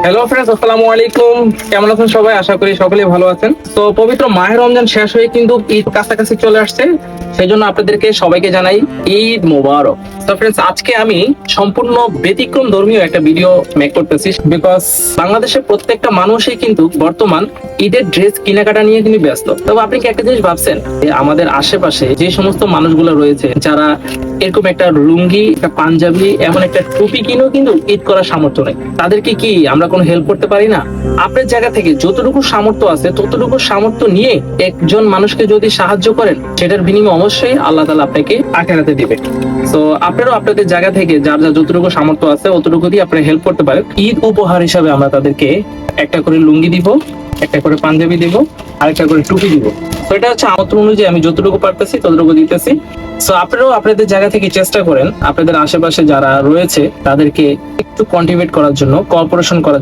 Hello friends, আসসালামু আলাইকুম। কেমন আছেন সবাই? আশা করি সকলেই ভালো আছেন। তো পবিত্র মাহে রমজান শেষ হয়ে কিন্তু ঈদ কাছাকাছি চলে আসছে, সেই জন্য আপনাদেরকে সবাইকে জানাই ঈদ মোবারক। তো ফ্রেন্ডস, আজকে আমি সম্পূর্ণ ব্যতিক্রম ধর্মীয় একটা ভিডিও মেক করতেছি, বিকজ বাংলাদেশের প্রত্যেকটা মানুষই কিন্তু বর্তমান ঈদের ড্রেস কেনাকাটা নিয়ে কিন্তু ব্যস্ত। তবে আপনি কি একটা জিনিস ভাবছেন যে আমাদের আশেপাশে যে সমস্ত মানুষগুলো রয়েছে যারা এরকম একটা লুঙ্গি, একটা পাঞ্জাবি, এমন একটা টুপি কিনেও কিন্তু ঈদ করার সামর্থ্য নেই, তাদেরকে কি আমরা কোনো হেল্প করতে পারি না? আপনার জায়গা থেকে যতটুকু সামর্থ্য আছে ততটুকু সামর্থ্য নিয়ে একজন মানুষকে যদি সাহায্য করেন, সেটার বিনিময়ে অবশ্যই আল্লাহ তাআলা আপনাকে আখিরাতে দিবে। তো আপনারাও আপনাদের জায়গা থেকে যার যার যতটুকু সামর্থ্য আছে অতটুকু দিয়ে আপনারা হেল্প করতে পারেন। ঈদ উপহার হিসাবে আমরা তাদেরকে একটা করে লুঙ্গি দিব, একটা করে পাঞ্জাবি দিব, আর একটা করে টুপি দিব। তো এটা হচ্ছে আমন্ত্রণ অনুযায়ী আমি যতটুকু পারতেছি ততটুকু দিতেছি। তো আপনারাও আপনাদের জায়গা থেকে চেষ্টা করেন আপনাদের আশেপাশে যারা রয়েছে তাদেরকে একটু কন্ট্রিবিউট করার জন্য, কোঅপারেশন করার জন্য।